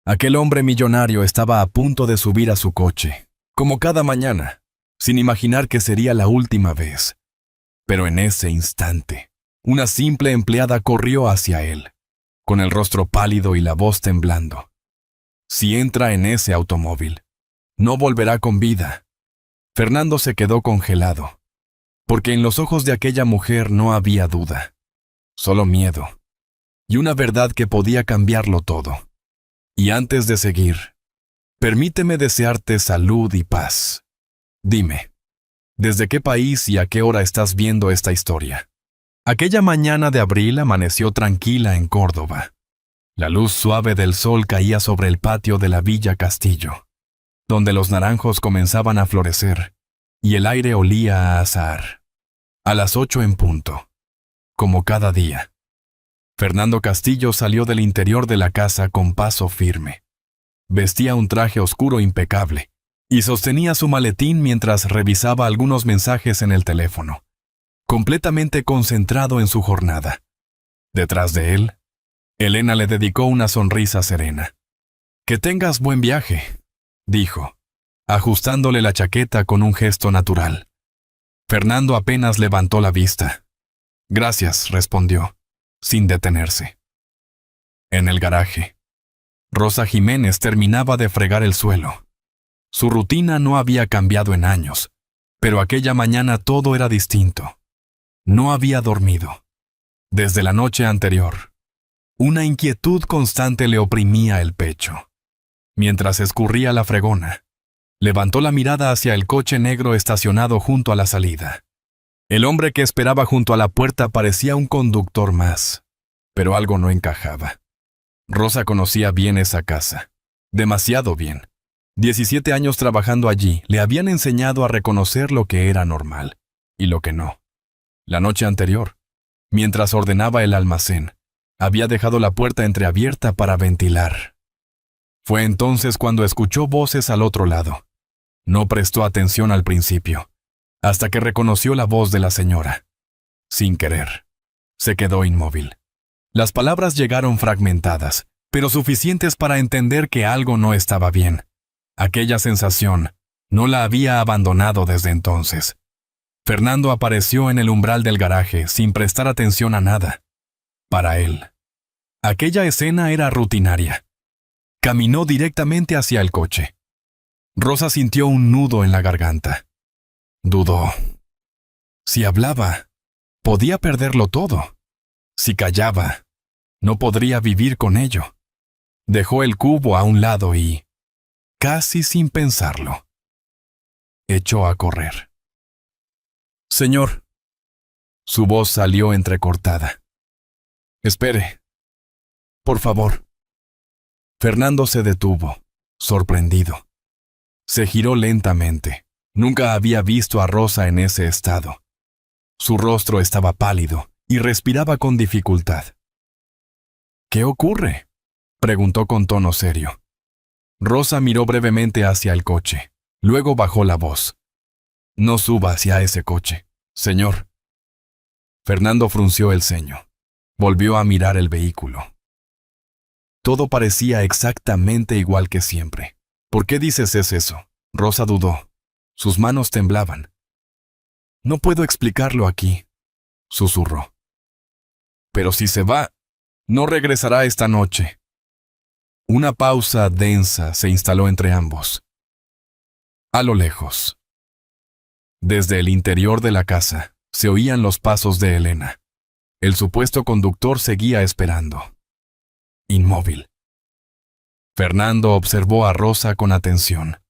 Aquel hombre millonario estaba a punto de subir a su coche, como cada mañana, sin imaginar que sería la última vez. Pero en ese instante, una simple empleada corrió hacia él, con el rostro pálido y la voz temblando. Si entra en ese automóvil, no volverá con vida. Fernando se quedó congelado, porque en los ojos de aquella mujer no había duda, solo miedo, y una verdad que podía cambiarlo todo. Y antes de seguir, permíteme desearte salud y paz. Dime, ¿desde qué país y a qué hora estás viendo esta historia? Aquella mañana de abril amaneció tranquila en Córdoba. La luz suave del sol caía sobre el patio de la Villa Castillo, donde los naranjos comenzaban a florecer, y el aire olía a azahar. A las 8 en punto, como cada día, Fernando Castillo salió del interior de la casa con paso firme. Vestía un traje oscuro impecable y sostenía su maletín mientras revisaba algunos mensajes en el teléfono, completamente concentrado en su jornada. Detrás de él, Elena le dedicó una sonrisa serena. «Que tengas buen viaje», dijo, ajustándole la chaqueta con un gesto natural. Fernando apenas levantó la vista. «Gracias», respondió, sin detenerse. En el garaje, Rosa Jiménez terminaba de fregar el suelo. Su rutina no había cambiado en años, pero aquella mañana todo era distinto. No había dormido. Desde la noche anterior, una inquietud constante le oprimía el pecho. Mientras escurría la fregona, levantó la mirada hacia el coche negro estacionado junto a la salida. El hombre que esperaba junto a la puerta parecía un conductor más, pero algo no encajaba. Rosa conocía bien esa casa, demasiado bien. 17 años trabajando allí le habían enseñado a reconocer lo que era normal y lo que no. La noche anterior, mientras ordenaba el almacén, había dejado la puerta entreabierta para ventilar. Fue entonces cuando escuchó voces al otro lado. No prestó atención al principio, hasta que reconoció la voz de la señora. Sin querer, se quedó inmóvil. Las palabras llegaron fragmentadas, pero suficientes para entender que algo no estaba bien. Aquella sensación no la había abandonado desde entonces. Fernando apareció en el umbral del garaje sin prestar atención a nada. Para él, aquella escena era rutinaria. Caminó directamente hacia el coche. Rosa sintió un nudo en la garganta. Dudó. Si hablaba, podía perderlo todo. Si callaba, no podría vivir con ello. Dejó el cubo a un lado y, casi sin pensarlo, echó a correr. «Señor». Su voz salió entrecortada. «Espere. Por favor». Fernando se detuvo, sorprendido. Se giró lentamente. Nunca había visto a Rosa en ese estado. Su rostro estaba pálido y respiraba con dificultad. «¿Qué ocurre?», preguntó con tono serio. Rosa miró brevemente hacia el coche. Luego bajó la voz. «No suba hacia ese coche, señor». Fernando frunció el ceño. Volvió a mirar el vehículo. Todo parecía exactamente igual que siempre. «¿Por qué dices eso?», Rosa dudó. Sus manos temblaban. «No puedo explicarlo aquí», susurró. «Pero si se va, no regresará esta noche». Una pausa densa se instaló entre ambos. A lo lejos, desde el interior de la casa, se oían los pasos de Elena. El supuesto conductor seguía esperando, inmóvil. Fernando observó a Rosa con atención.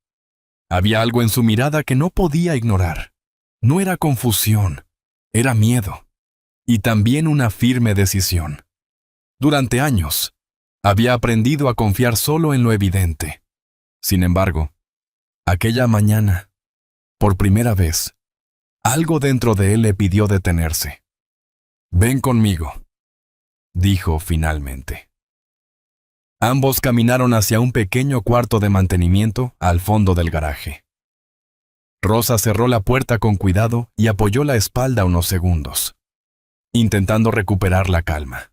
Había algo en su mirada que no podía ignorar. No era confusión, era miedo, y también una firme decisión. Durante años, había aprendido a confiar solo en lo evidente. Sin embargo, aquella mañana, por primera vez, algo dentro de él le pidió detenerse. «Ven conmigo», dijo finalmente. Ambos caminaron hacia un pequeño cuarto de mantenimiento al fondo del garaje. Rosa cerró la puerta con cuidado y apoyó la espalda unos segundos, intentando recuperar la calma.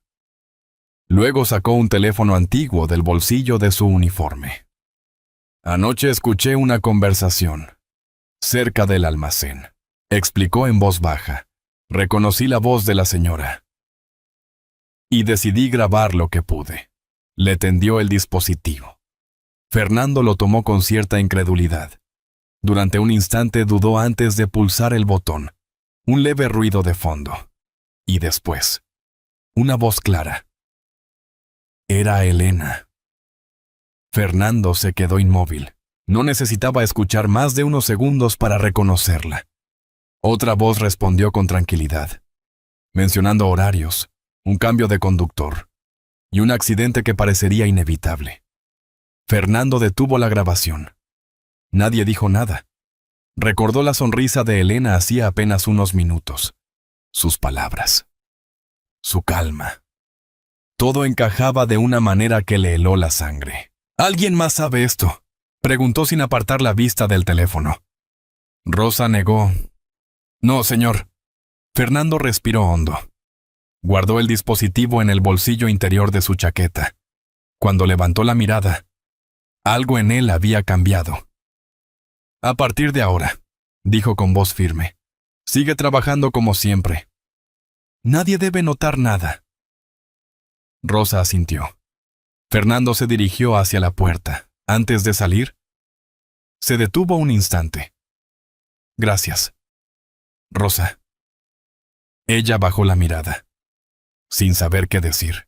Luego sacó un teléfono antiguo del bolsillo de su uniforme. Anoche escuché una conversación cerca del almacén, explicó en voz baja. Reconocí la voz de la señora. Y decidí grabar lo que pude. Le tendió el dispositivo. Fernando lo tomó con cierta incredulidad. Durante un instante dudó antes de pulsar el botón. Un leve ruido de fondo. Y después, una voz clara. Era Elena. Fernando se quedó inmóvil. No necesitaba escuchar más de unos segundos para reconocerla. Otra voz respondió con tranquilidad, mencionando horarios, un cambio de conductor y un accidente que parecería inevitable. Fernando detuvo la grabación. Nadie dijo nada. Recordó la sonrisa de Elena hacía apenas unos minutos. Sus palabras. Su calma. Todo encajaba de una manera que le heló la sangre. ¿Alguien más sabe esto?, preguntó sin apartar la vista del teléfono. Rosa negó. No, señor. Fernando respiró hondo. Guardó el dispositivo en el bolsillo interior de su chaqueta. Cuando levantó la mirada, algo en él había cambiado. A partir de ahora, dijo con voz firme, sigue trabajando como siempre. Nadie debe notar nada. Rosa asintió. Fernando se dirigió hacia la puerta. Antes de salir, se detuvo un instante. Gracias, Rosa. Ella bajó la mirada, sin saber qué decir.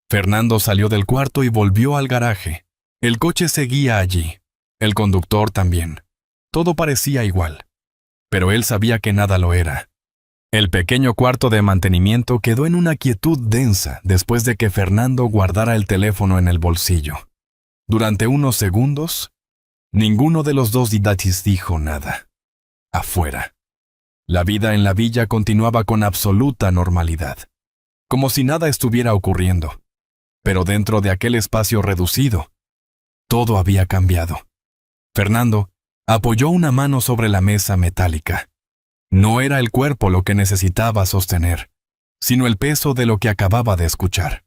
Fernando salió del cuarto y volvió al garaje. El coche seguía allí, el conductor también. Todo parecía igual, pero él sabía que nada lo era. El pequeño cuarto de mantenimiento quedó en una quietud densa después de que Fernando guardara el teléfono en el bolsillo. Durante unos segundos, ninguno de los dos didatis dijo nada. Afuera, la vida en la villa continuaba con absoluta normalidad, como si nada estuviera ocurriendo. Pero dentro de aquel espacio reducido, todo había cambiado. Fernando apoyó una mano sobre la mesa metálica. No era el cuerpo lo que necesitaba sostener, sino el peso de lo que acababa de escuchar.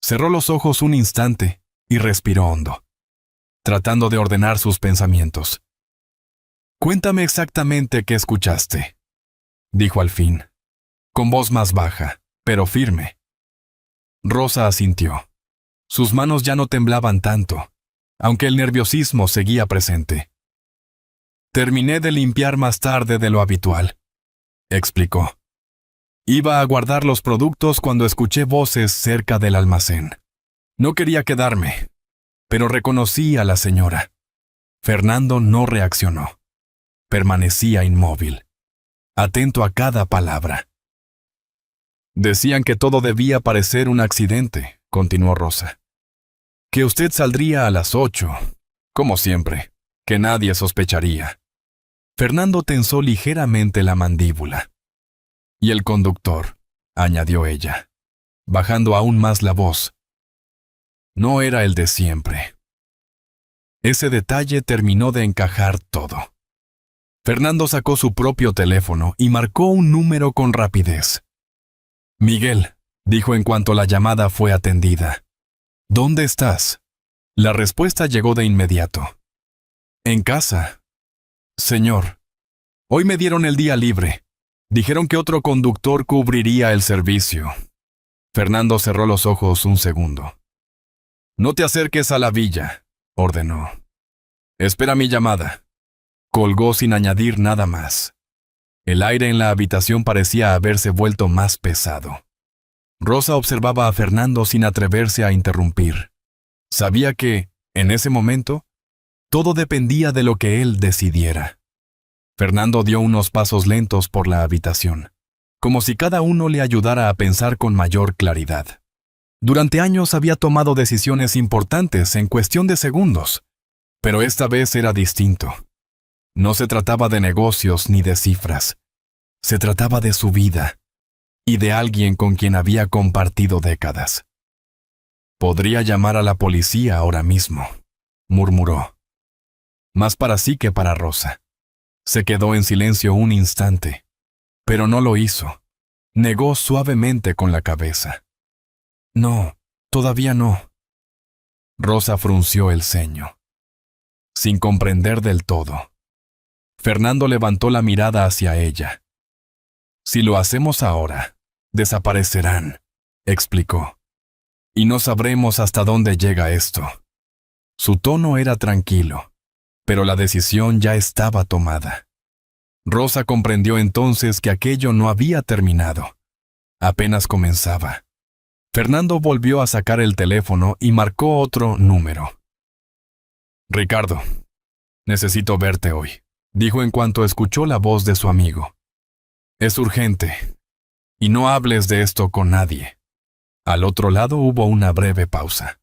Cerró los ojos un instante y respiró hondo, tratando de ordenar sus pensamientos. Cuéntame exactamente qué escuchaste, dijo al fin, con voz más baja, pero firme. Rosa asintió. Sus manos ya no temblaban tanto, aunque el nerviosismo seguía presente. Terminé de limpiar más tarde de lo habitual, explicó. Iba a guardar los productos cuando escuché voces cerca del almacén. No quería quedarme, pero reconocí a la señora. Fernando no reaccionó. Permanecía inmóvil, atento a cada palabra. Decían que todo debía parecer un accidente, continuó Rosa. Que usted saldría a las 8, como siempre, que nadie sospecharía. Fernando tensó ligeramente la mandíbula. Y el conductor, añadió ella, bajando aún más la voz, no era el de siempre. Ese detalle terminó de encajar todo. Fernando sacó su propio teléfono y marcó un número con rapidez. Miguel, dijo en cuanto la llamada fue atendida. ¿Dónde estás? La respuesta llegó de inmediato. En casa. Señor, hoy me dieron el día libre. Dijeron que otro conductor cubriría el servicio. Fernando cerró los ojos un segundo. No te acerques a la villa, ordenó. Espera mi llamada. Colgó sin añadir nada más. El aire en la habitación parecía haberse vuelto más pesado. Rosa observaba a Fernando sin atreverse a interrumpir. Sabía que, en ese momento, todo dependía de lo que él decidiera. Fernando dio unos pasos lentos por la habitación, como si cada uno le ayudara a pensar con mayor claridad. Durante años había tomado decisiones importantes en cuestión de segundos, pero esta vez era distinto. No se trataba de negocios ni de cifras. Se trataba de su vida y de alguien con quien había compartido décadas. Podría llamar a la policía ahora mismo, murmuró. Más para sí que para Rosa. Se quedó en silencio un instante, pero no lo hizo. Negó suavemente con la cabeza. No, Todavía no. Rosa frunció el ceño, sin comprender del todo. Fernando levantó la mirada hacia ella. Si lo hacemos ahora, desaparecerán, explicó. Y no sabremos hasta dónde llega esto. Su tono era tranquilo, pero la decisión ya estaba tomada. Rosa comprendió entonces que aquello no había terminado. Apenas comenzaba. Fernando volvió a sacar el teléfono y marcó otro número. Ricardo, necesito verte hoy, dijo en cuanto escuchó la voz de su amigo. Es urgente, y no hables de esto con nadie. Al otro lado hubo una breve pausa.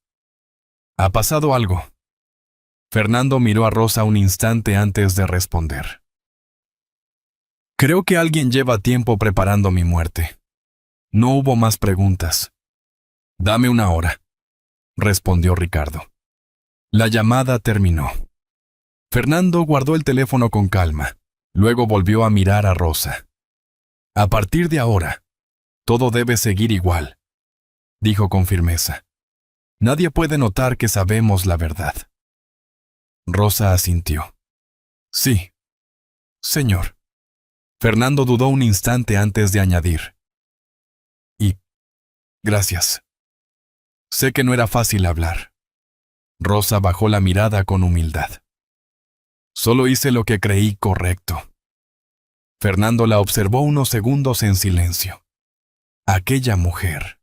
¿Ha pasado algo? Fernando miró a Rosa un instante antes de responder. Creo que alguien lleva tiempo preparando mi muerte. No hubo más preguntas. Dame una hora, respondió Ricardo. La llamada terminó. Fernando guardó el teléfono con calma, luego volvió a mirar a Rosa. A partir de ahora, todo debe seguir igual, dijo con firmeza. Nadie puede notar que sabemos la verdad. Rosa asintió. Sí, señor. Fernando dudó un instante antes de añadir. Y gracias. Sé que no era fácil hablar. Rosa bajó la mirada con humildad. Solo hice lo que creí correcto. Fernando la observó unos segundos en silencio. Aquella mujer,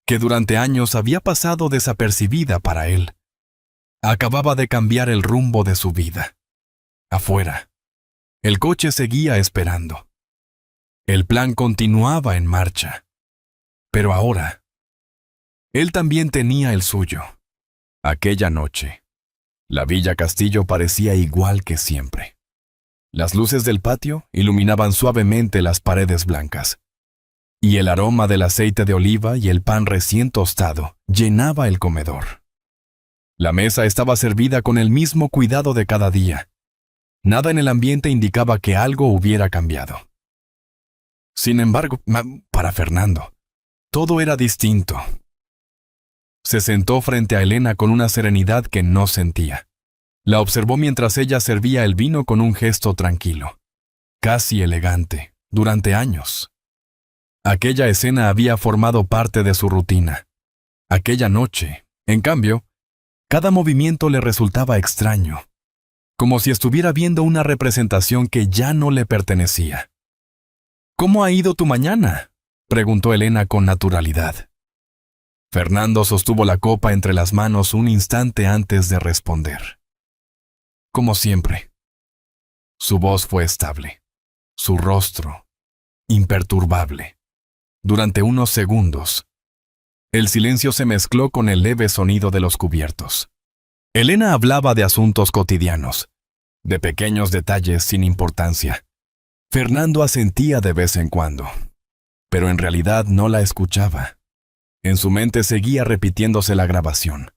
que durante años había pasado desapercibida para él, acababa de cambiar el rumbo de su vida. Afuera, el coche seguía esperando. El plan continuaba en marcha. Pero ahora, él también tenía el suyo. Aquella noche, la Villa Castillo parecía igual que siempre. Las luces del patio iluminaban suavemente las paredes blancas, y el aroma del aceite de oliva y el pan recién tostado llenaba el comedor. La mesa estaba servida con el mismo cuidado de cada día. Nada en el ambiente indicaba que algo hubiera cambiado. Sin embargo, para Fernando, todo era distinto. Se sentó frente a Elena con una serenidad que no sentía. La observó mientras ella servía el vino con un gesto tranquilo, casi elegante, durante años. Aquella escena había formado parte de su rutina. Aquella noche, en cambio, cada movimiento le resultaba extraño, como si estuviera viendo una representación que ya no le pertenecía. ¿Cómo ha ido tu mañana?, preguntó Elena con naturalidad. Fernando sostuvo la copa entre las manos un instante antes de responder. Como siempre. Su voz fue estable, su rostro imperturbable. Durante unos segundos, el silencio se mezcló con el leve sonido de los cubiertos. Elena hablaba de asuntos cotidianos, de pequeños detalles sin importancia. Fernando asentía de vez en cuando, pero en realidad no la escuchaba. En su mente seguía repitiéndose la grabación.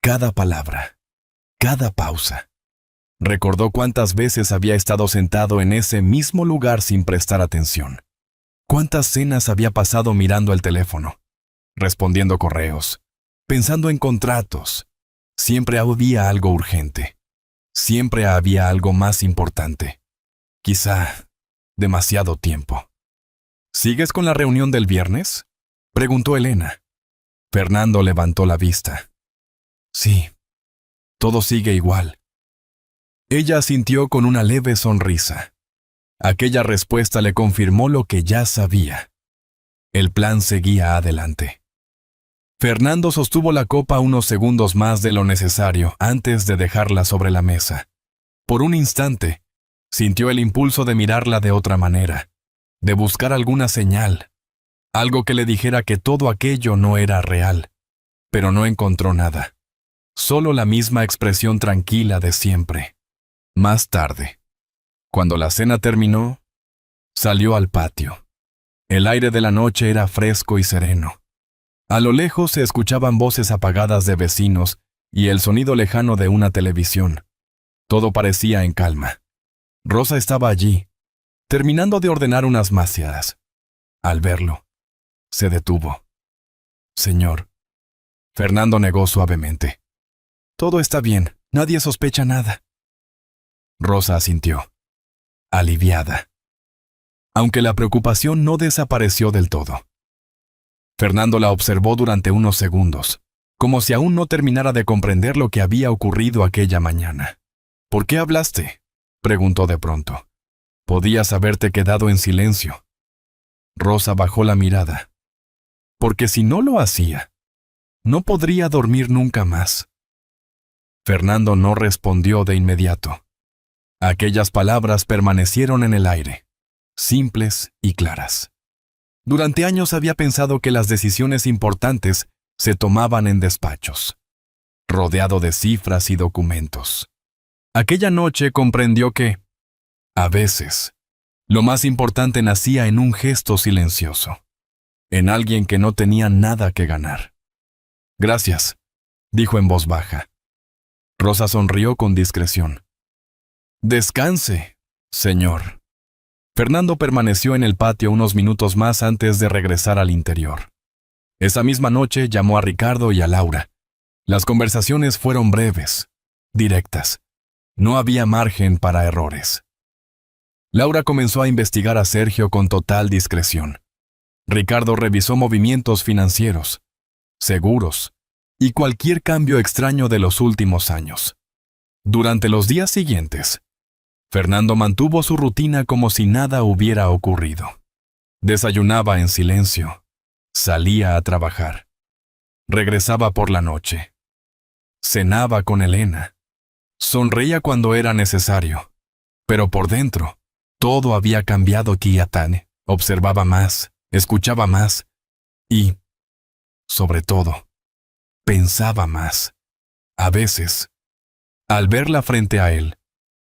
Cada palabra, cada pausa. Recordó cuántas veces había estado sentado en ese mismo lugar sin prestar atención. Cuántas cenas había pasado mirando el teléfono, respondiendo correos, pensando en contratos. Siempre había algo urgente. Siempre había algo más importante. Quizá demasiado tiempo. ¿Sigues con la reunión del viernes?, preguntó Elena. Fernando levantó la vista. Sí, todo sigue igual. Ella asintió con una leve sonrisa. Aquella respuesta le confirmó lo que ya sabía. El plan seguía adelante. Fernando sostuvo la copa unos segundos más de lo necesario antes de dejarla sobre la mesa. Por un instante, sintió el impulso de mirarla de otra manera, de buscar alguna señal, algo que le dijera que todo aquello no era real, pero no encontró nada. Solo la misma expresión tranquila de siempre. Más tarde, cuando la cena terminó, salió al patio. El aire de la noche era fresco y sereno. A lo lejos se escuchaban voces apagadas de vecinos y el sonido lejano de una televisión. Todo parecía en calma. Rosa estaba allí, terminando de ordenar unas máceras. Al verlo, se detuvo. Señor, Fernando negó suavemente. Todo está bien, nadie sospecha nada. Rosa asintió, aliviada, aunque la preocupación no desapareció del todo. Fernando la observó durante unos segundos, como si aún no terminara de comprender lo que había ocurrido aquella mañana. ¿Por qué hablaste?, preguntó de pronto. Podías haberte quedado en silencio. Rosa bajó la mirada. Porque si no lo hacía, no podría dormir nunca más. Fernando no respondió de inmediato. Aquellas palabras permanecieron en el aire, simples y claras. Durante años había pensado que las decisiones importantes se tomaban en despachos, rodeado de cifras y documentos. Aquella noche comprendió que, a veces, lo más importante nacía en un gesto silencioso, en alguien que no tenía nada que ganar. Gracias, dijo en voz baja. Rosa sonrió con discreción. Descanse, señor. Fernando permaneció en el patio unos minutos más antes de regresar al interior. Esa misma noche llamó a Ricardo y a Laura. Las conversaciones fueron breves, directas. No había margen para errores. Laura comenzó a investigar a Sergio con total discreción. Ricardo revisó movimientos financieros, seguros y cualquier cambio extraño de los últimos años. Durante los días siguientes, Fernando mantuvo su rutina como si nada hubiera ocurrido. Desayunaba en silencio, salía a trabajar, regresaba por la noche, cenaba con Elena, sonreía cuando era necesario, pero por dentro, todo había cambiado. Kiatane observaba más, escuchaba más y, sobre todo, pensaba más. A veces, al verla frente a él,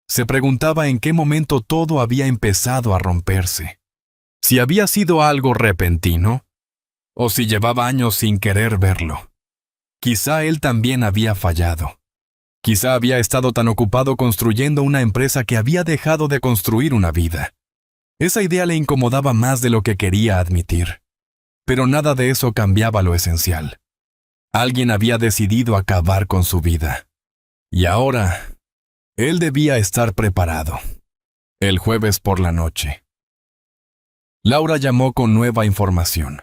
se preguntaba en qué momento todo había empezado a romperse. Si había sido algo repentino, o si llevaba años sin querer verlo. Quizá él también había fallado. Quizá había estado tan ocupado construyendo una empresa que había dejado de construir una vida. Esa idea le incomodaba más de lo que quería admitir. Pero nada de eso cambiaba lo esencial. Alguien había decidido acabar con su vida. Y ahora, él debía estar preparado. El jueves por la noche. Laura llamó con nueva información.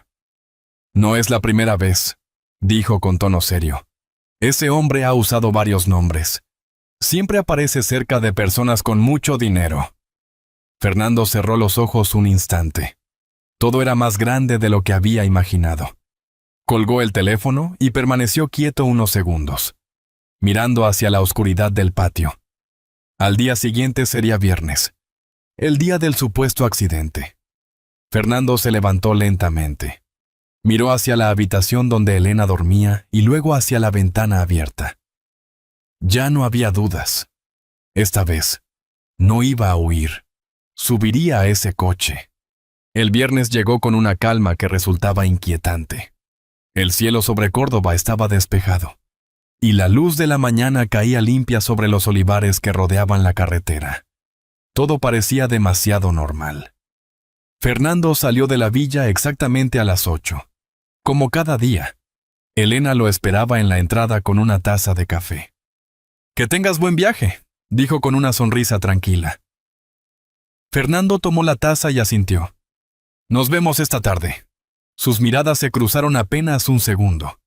No es la primera vez, dijo con tono serio. Ese hombre ha usado varios nombres. Siempre aparece cerca de personas con mucho dinero. Fernando cerró los ojos un instante. Todo era más grande de lo que había imaginado. Colgó el teléfono y permaneció quieto unos segundos, mirando hacia la oscuridad del patio. Al día siguiente sería viernes, el día del supuesto accidente. Fernando se levantó lentamente. Miró hacia la habitación donde Elena dormía y luego hacia la ventana abierta. Ya no había dudas. Esta vez, no iba a huir. Subiría a ese coche. El viernes llegó con una calma que resultaba inquietante. El cielo sobre Córdoba estaba despejado, y la luz de la mañana caía limpia sobre los olivares que rodeaban la carretera. Todo parecía demasiado normal. Fernando salió de la villa exactamente a las 8. Como cada día, Elena lo esperaba en la entrada con una taza de café. «Que tengas buen viaje», dijo con una sonrisa tranquila. Fernando tomó la taza y asintió. «Nos vemos esta tarde». Sus miradas se cruzaron apenas un segundo.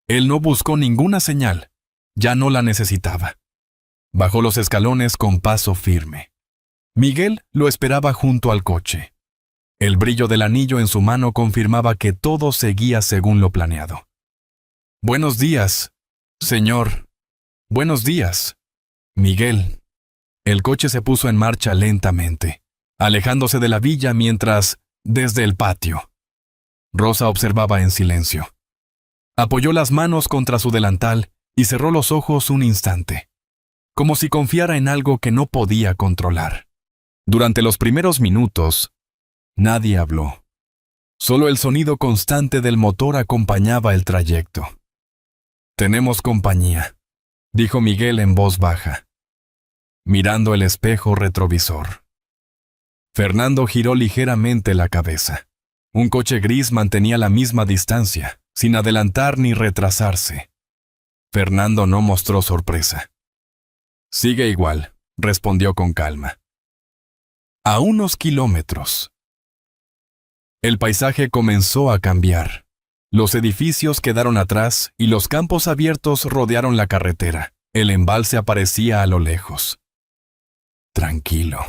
Él no buscó ninguna señal. Ya no la necesitaba. Bajó los escalones con paso firme. Miguel lo esperaba junto al coche. El brillo del anillo en su mano confirmaba que todo seguía según lo planeado. «Buenos días, señor». «Buenos días, Miguel». El coche se puso en marcha lentamente, alejándose de la villa mientras, desde el patio, Rosa observaba en silencio. Apoyó las manos contra su delantal y cerró los ojos un instante, como si confiara en algo que no podía controlar. Durante los primeros minutos, nadie habló. Solo el sonido constante del motor acompañaba el trayecto. «Tenemos compañía», dijo Miguel en voz baja, mirando el espejo retrovisor. Fernando giró ligeramente la cabeza. Un coche gris mantenía la misma distancia, sin adelantar ni retrasarse. Fernando no mostró sorpresa. Sigue igual, respondió con calma. A unos kilómetros. El paisaje comenzó a cambiar. Los edificios quedaron atrás y los campos abiertos rodearon la carretera. El embalse aparecía a lo lejos. Tranquilo.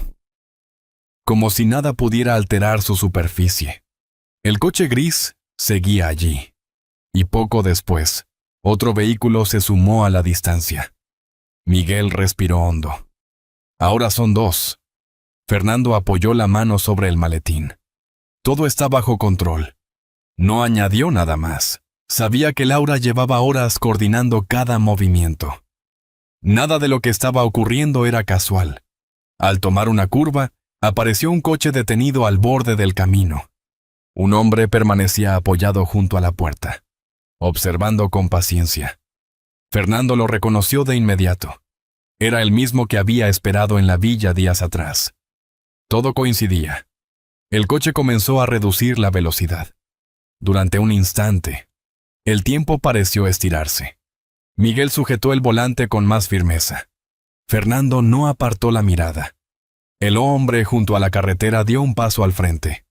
Como si nada pudiera alterar su superficie. El coche gris seguía allí. Y poco después, otro vehículo se sumó a la distancia. Miguel respiró hondo. Ahora son dos. Fernando apoyó la mano sobre el maletín. Todo está bajo control. No añadió nada más. Sabía que Laura llevaba horas coordinando cada movimiento. Nada de lo que estaba ocurriendo era casual. Al tomar una curva, apareció un coche detenido al borde del camino. Un hombre permanecía apoyado junto a la puerta, observando con paciencia. Fernando lo reconoció de inmediato. Era el mismo que había esperado en la villa días atrás. Todo coincidía. El coche comenzó a reducir la velocidad. Durante un instante, el tiempo pareció estirarse. Miguel sujetó el volante con más firmeza. Fernando no apartó la mirada. El hombre junto a la carretera dio un paso al frente.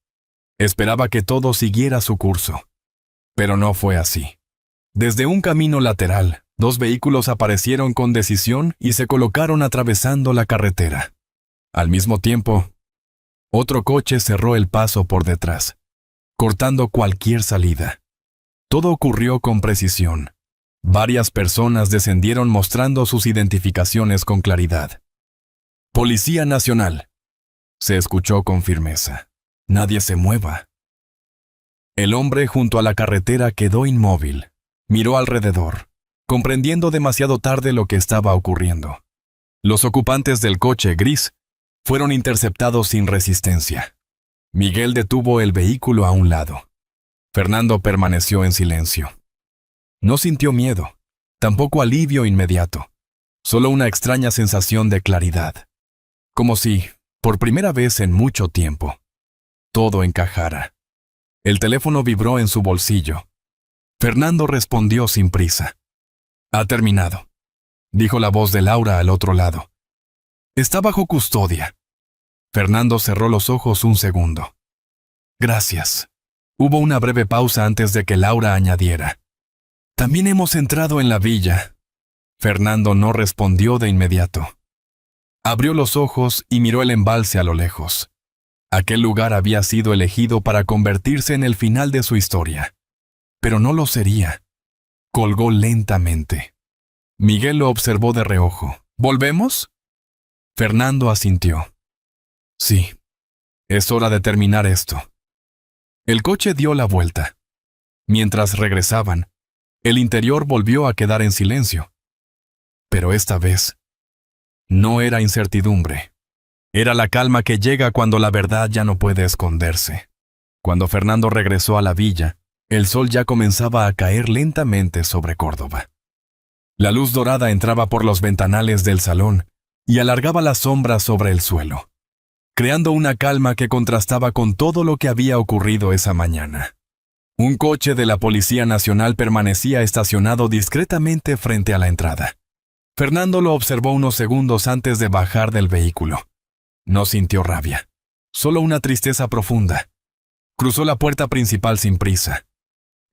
Esperaba que todo siguiera su curso. Pero no fue así. Desde un camino lateral, dos vehículos aparecieron con decisión y se colocaron atravesando la carretera. Al mismo tiempo, otro coche cerró el paso por detrás, cortando cualquier salida. Todo ocurrió con precisión. Varias personas descendieron mostrando sus identificaciones con claridad. Policía Nacional. Se escuchó con firmeza. Nadie se mueva. El hombre junto a la carretera quedó inmóvil. Miró alrededor, comprendiendo demasiado tarde lo que estaba ocurriendo. Los ocupantes del coche gris fueron interceptados sin resistencia. Miguel detuvo el vehículo a un lado. Fernando permaneció en silencio. No sintió miedo, tampoco alivio inmediato, solo una extraña sensación de claridad. Como si, por primera vez en mucho tiempo, todo encajara. El teléfono vibró en su bolsillo. Fernando respondió sin prisa. «Ha terminado», dijo la voz de Laura al otro lado. «Está bajo custodia». Fernando cerró los ojos un segundo. «Gracias». Hubo una breve pausa antes de que Laura añadiera. «También hemos entrado en la villa». Fernando no respondió de inmediato. Abrió los ojos y miró el embalse a lo lejos. Aquel lugar había sido elegido para convertirse en el final de su historia. Pero no lo sería. Colgó lentamente. Miguel lo observó de reojo. ¿Volvemos? Fernando asintió. Sí, es hora de terminar esto. El coche dio la vuelta. Mientras regresaban, el interior volvió a quedar en silencio. Pero esta vez, no era incertidumbre. Era la calma que llega cuando la verdad ya no puede esconderse. Cuando Fernando regresó a la villa, el sol ya comenzaba a caer lentamente sobre Córdoba. La luz dorada entraba por los ventanales del salón y alargaba las sombras sobre el suelo, creando una calma que contrastaba con todo lo que había ocurrido esa mañana. Un coche de la Policía Nacional permanecía estacionado discretamente frente a la entrada. Fernando lo observó unos segundos antes de bajar del vehículo. No sintió rabia, solo una tristeza profunda. Cruzó la puerta principal sin prisa.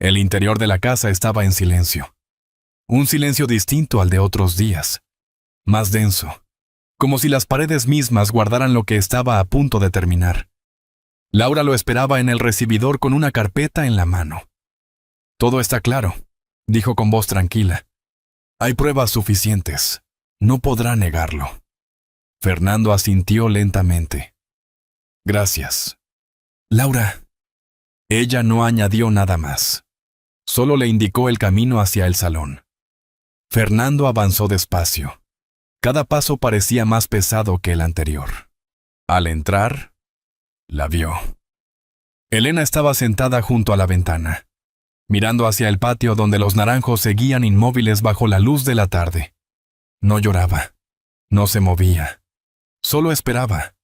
El interior de la casa estaba en silencio. Un silencio distinto al de otros días. Más denso, como si las paredes mismas guardaran lo que estaba a punto de terminar. Laura lo esperaba en el recibidor con una carpeta en la mano. «Todo está claro», dijo con voz tranquila. «Hay pruebas suficientes. No podrá negarlo». Fernando asintió lentamente. «Gracias». «Laura». Ella no añadió nada más. Solo le indicó el camino hacia el salón. Fernando avanzó despacio. Cada paso parecía más pesado que el anterior. Al entrar, la vio. Elena estaba sentada junto a la ventana, mirando hacia el patio donde los naranjos seguían inmóviles bajo la luz de la tarde. No lloraba, no se movía, solo esperaba,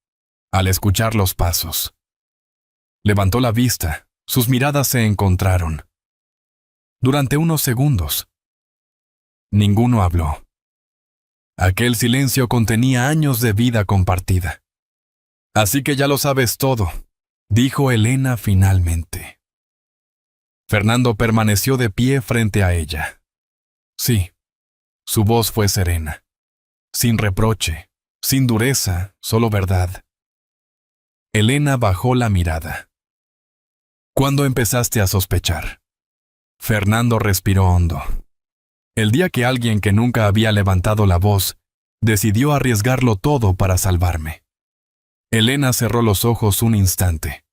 al escuchar los pasos. Levantó la vista, sus miradas se encontraron. Durante unos segundos, Ninguno habló. Aquel silencio contenía años de vida compartida. Así que ya lo sabes todo, dijo Elena finalmente. Fernando permaneció de pie frente a ella. Sí, su voz fue serena, sin reproche, sin dureza, solo verdad. Elena bajó la mirada. ¿Cuándo empezaste a sospechar? Fernando respiró hondo. El día que alguien que nunca había levantado la voz decidió arriesgarlo todo para salvarme. Elena cerró los ojos un instante.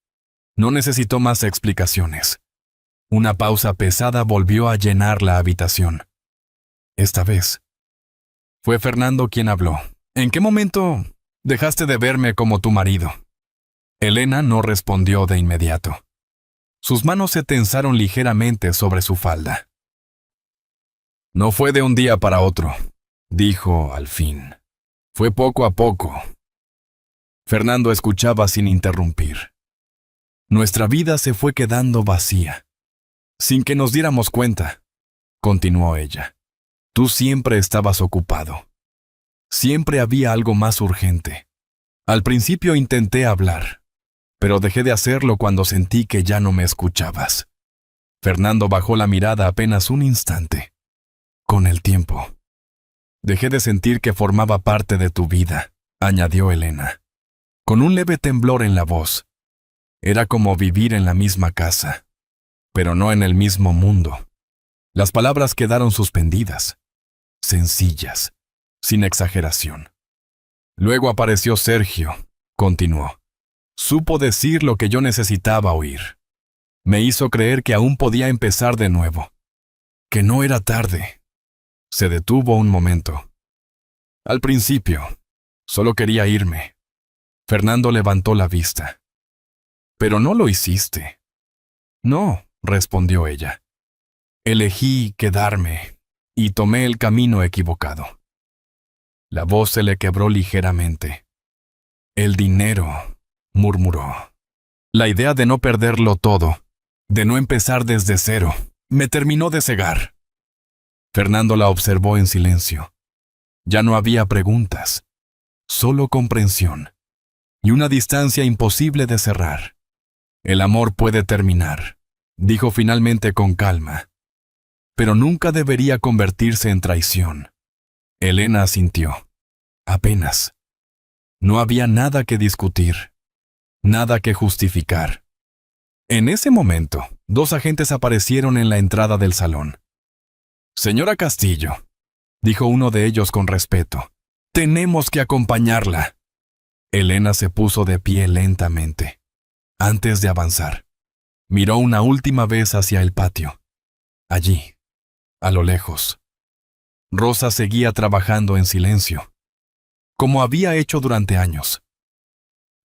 No necesitó más explicaciones. Una pausa pesada volvió a llenar la habitación. Esta vez, fue Fernando quien habló. ¿En qué momento dejaste de verme como tu marido? Elena no respondió de inmediato. Sus manos se tensaron ligeramente sobre su falda. No fue de un día para otro, dijo al fin. Fue poco a poco. Fernando escuchaba sin interrumpir. Nuestra vida se fue quedando vacía. Sin que nos diéramos cuenta, continuó ella. Tú siempre estabas ocupado. Siempre había algo más urgente. Al principio intenté hablar, pero dejé de hacerlo cuando sentí que ya no me escuchabas. Fernando bajó la mirada apenas un instante. Con el tiempo, dejé de sentir que formaba parte de tu vida, añadió Elena, con un leve temblor en la voz. Era como vivir en la misma casa, pero no en el mismo mundo. Las palabras quedaron suspendidas, sencillas, sin exageración. Luego apareció Sergio, continuó. Supo decir lo que yo necesitaba oír. Me hizo creer que aún podía empezar de nuevo, que no era tarde. Se detuvo un momento. Al principio, solo quería irme. Fernando levantó la vista. Pero no lo hiciste. No, respondió ella. Elegí quedarme y tomé el camino equivocado. La voz se le quebró ligeramente. El dinero, murmuró. La idea de no perderlo todo, de no empezar desde cero, me terminó de cegar. Fernando la observó en silencio. Ya no había preguntas, solo comprensión, y una distancia imposible de cerrar. El amor puede terminar, dijo finalmente con calma, pero nunca debería convertirse en traición. Elena asintió. Apenas. No había nada que discutir, nada que justificar. En ese momento, 2 agentes aparecieron en la entrada del salón. Señora Castillo, dijo uno de ellos con respeto, tenemos que acompañarla. Elena se puso de pie lentamente. Antes de avanzar, miró una última vez hacia el patio. Allí, a lo lejos, Rosa seguía trabajando en silencio, como había hecho durante años.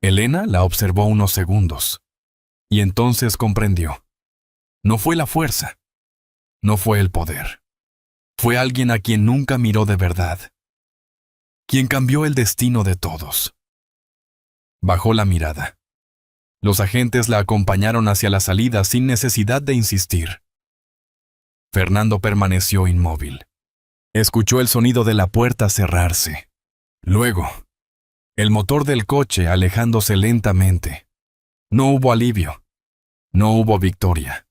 Elena la observó unos segundos, y entonces comprendió. No fue la fuerza, no fue el poder. Fue alguien a quien nunca miró de verdad, quien cambió el destino de todos. Bajó la mirada. Los agentes la acompañaron hacia la salida sin necesidad de insistir. Fernando permaneció inmóvil. Escuchó el sonido de la puerta cerrarse. Luego, el motor del coche alejándose lentamente. No hubo alivio. No hubo victoria.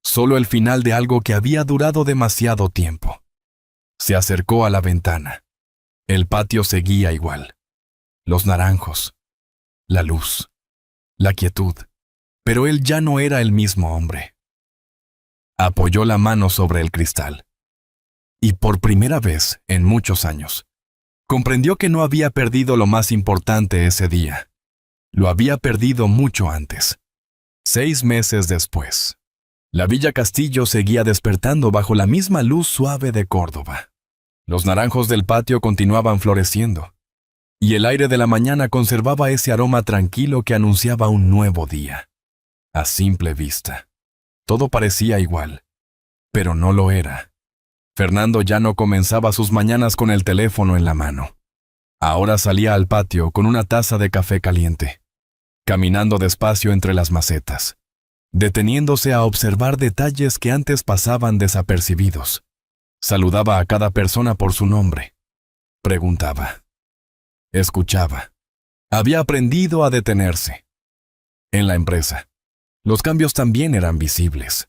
Solo el final de algo que había durado demasiado tiempo. Se acercó a la ventana. El patio seguía igual. Los naranjos, la luz, la quietud. Pero él ya no era el mismo hombre. Apoyó la mano sobre el cristal. Y por primera vez en muchos años, comprendió que no había perdido lo más importante ese día. Lo había perdido mucho antes. 6 meses después. La Villa Castillo seguía despertando bajo la misma luz suave de Córdoba. Los naranjos del patio continuaban floreciendo, y el aire de la mañana conservaba ese aroma tranquilo que anunciaba un nuevo día. A simple vista, todo parecía igual, pero no lo era. Fernando ya no comenzaba sus mañanas con el teléfono en la mano. Ahora salía al patio con una taza de café caliente, caminando despacio entre las macetas, deteniéndose a observar detalles que antes pasaban desapercibidos. Saludaba a cada persona por su nombre. Preguntaba. Escuchaba. Había aprendido a detenerse. En la empresa, los cambios también eran visibles.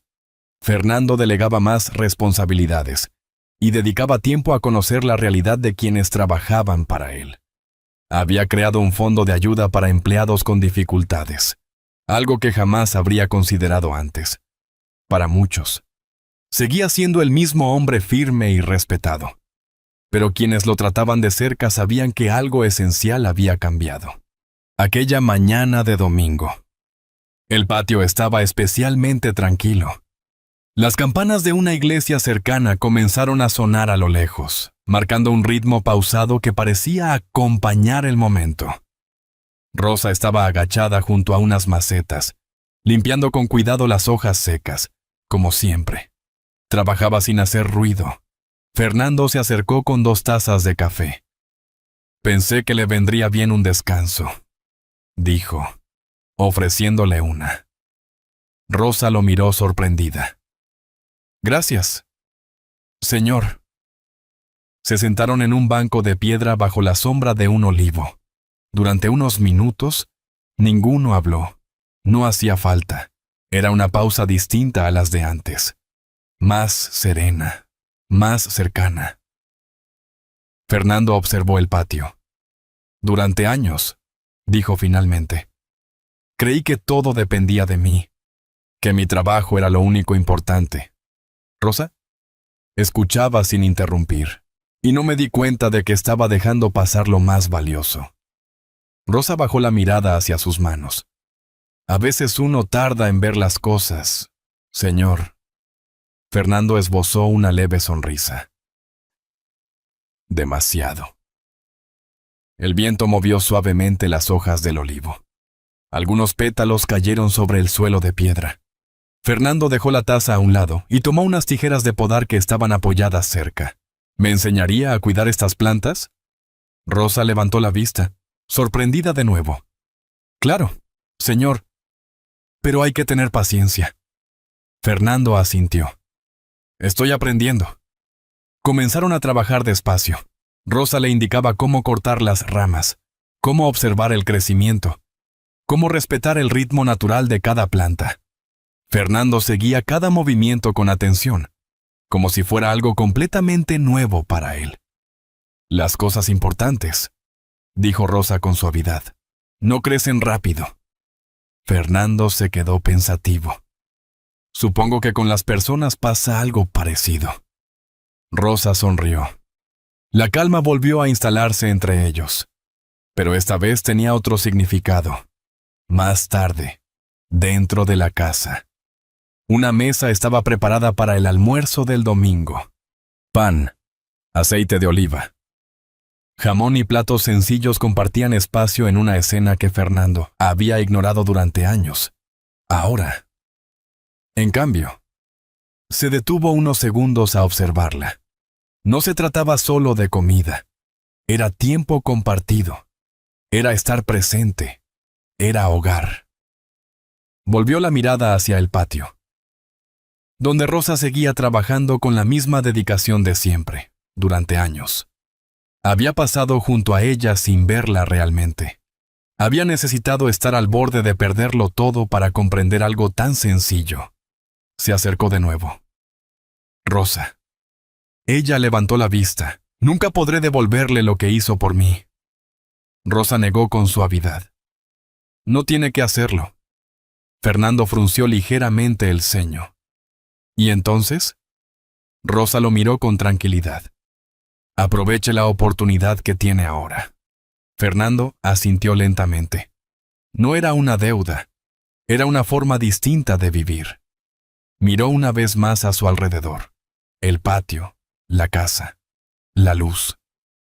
Fernando delegaba más responsabilidades y dedicaba tiempo a conocer la realidad de quienes trabajaban para él. Había creado un fondo de ayuda para empleados con dificultades, algo que jamás habría considerado antes. Para muchos, seguía siendo el mismo hombre firme y respetado, pero quienes lo trataban de cerca sabían que algo esencial había cambiado. Aquella mañana de domingo, el patio estaba especialmente tranquilo. Las campanas de una iglesia cercana comenzaron a sonar a lo lejos, marcando un ritmo pausado que parecía acompañar el momento. Rosa estaba agachada junto a unas macetas, limpiando con cuidado las hojas secas, como siempre. Trabajaba sin hacer ruido. Fernando se acercó con 2 tazas de café. Pensé que le vendría bien un descanso, dijo, ofreciéndole una. Rosa lo miró sorprendida. Gracias, señor. Se sentaron en un banco de piedra bajo la sombra de un olivo. Durante unos minutos, ninguno habló. No hacía falta. Era una pausa distinta a las de antes. Más serena, más cercana. Fernando observó el patio. Durante años, dijo finalmente, creí que todo dependía de mí, que mi trabajo era lo único importante. ¿Rosa? Escuchaba sin interrumpir, y no me di cuenta de que estaba dejando pasar lo más valioso. Rosa bajó la mirada hacia sus manos. A veces uno tarda en ver las cosas, señor. Fernando esbozó una leve sonrisa. Demasiado. El viento movió suavemente las hojas del olivo. Algunos pétalos cayeron sobre el suelo de piedra. Fernando dejó la taza a un lado y tomó unas tijeras de podar que estaban apoyadas cerca. ¿Me enseñaría a cuidar estas plantas? Rosa levantó la vista, sorprendida de nuevo. Claro, señor. Pero hay que tener paciencia. Fernando asintió. Estoy aprendiendo. Comenzaron a trabajar despacio. Rosa le indicaba cómo cortar las ramas, cómo observar el crecimiento, cómo respetar el ritmo natural de cada planta. Fernando seguía cada movimiento con atención, como si fuera algo completamente nuevo para él. Las cosas importantes, dijo Rosa con suavidad, no crecen rápido. Fernando se quedó pensativo. Supongo que con las personas pasa algo parecido. Rosa sonrió. La calma volvió a instalarse entre ellos, pero esta vez tenía otro significado. Más tarde, dentro de la casa, una mesa estaba preparada para el almuerzo del domingo. Pan, aceite de oliva. Jamón y platos sencillos compartían espacio en una escena que Fernando había ignorado durante años. Ahora, en cambio, se detuvo unos segundos a observarla. No se trataba solo de comida. Era tiempo compartido. Era estar presente. Era hogar. Volvió la mirada hacia el patio, donde Rosa seguía trabajando con la misma dedicación de siempre, durante años. Había pasado junto a ella sin verla realmente. Había necesitado estar al borde de perderlo todo para comprender algo tan sencillo. Se acercó de nuevo. Rosa. Ella levantó la vista. Nunca podré devolverle lo que hizo por mí. Rosa negó con suavidad. No tiene que hacerlo. Fernando frunció ligeramente el ceño. ¿Y entonces? Rosa lo miró con tranquilidad. Aproveche la oportunidad que tiene ahora. Fernando asintió lentamente. No era una deuda, era una forma distinta de vivir. Miró una vez más a su alrededor. El patio, la casa, la luz.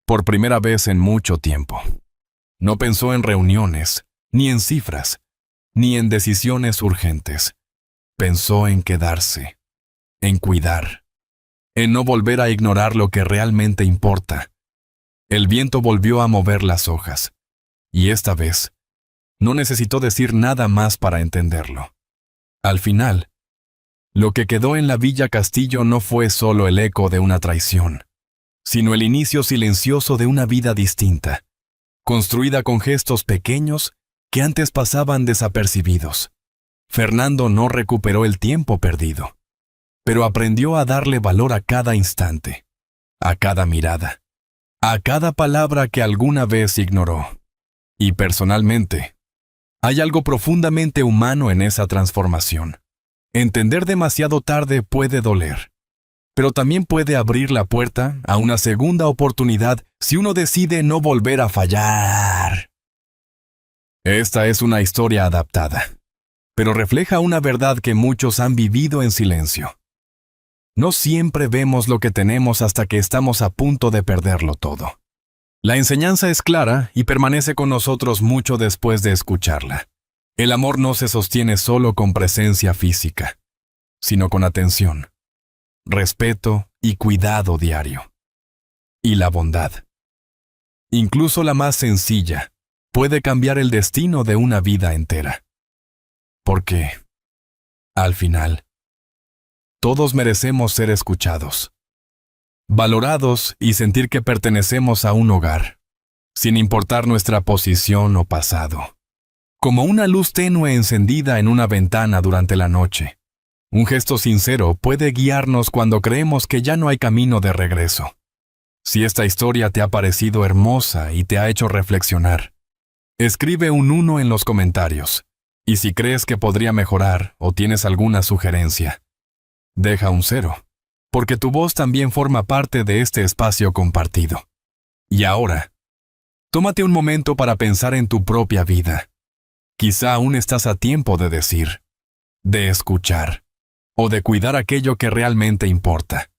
Por primera vez en mucho tiempo. No pensó en reuniones, ni en cifras, ni en decisiones urgentes. Pensó en quedarse, en cuidar, en no volver a ignorar lo que realmente importa. El viento volvió a mover las hojas, y esta vez no necesitó decir nada más para entenderlo. Al final, Lo que quedó en la Villa Castillo no fue solo el eco de una traición, sino el inicio silencioso de una vida distinta, construida con gestos pequeños que antes pasaban desapercibidos. Fernando no recuperó el tiempo perdido, pero aprendió a darle valor a cada instante, a cada mirada, a cada palabra que alguna vez ignoró. Y personalmente, hay algo profundamente humano en esa transformación. Entender demasiado tarde puede doler, pero también puede abrir la puerta a una segunda oportunidad si uno decide no volver a fallar. Esta es una historia adaptada, pero refleja una verdad que muchos han vivido en silencio. No siempre vemos lo que tenemos hasta que estamos a punto de perderlo todo. La enseñanza es clara y permanece con nosotros mucho después de escucharla. El amor no se sostiene solo con presencia física, sino con atención, respeto y cuidado diario. Y la bondad, incluso la más sencilla, puede cambiar el destino de una vida entera. Porque, al final, todos merecemos ser escuchados, valorados y sentir que pertenecemos a un hogar, sin importar nuestra posición o pasado. Como una luz tenue encendida en una ventana durante la noche. Un gesto sincero puede guiarnos cuando creemos que ya no hay camino de regreso. Si esta historia te ha parecido hermosa y te ha hecho reflexionar, escribe un 1 en los comentarios. Y si crees que podría mejorar o tienes alguna sugerencia, deja un 0, porque tu voz también forma parte de este espacio compartido. Y ahora, tómate un momento para pensar en tu propia vida. Quizá aún estás a tiempo de decir, de escuchar, o de cuidar aquello que realmente importa.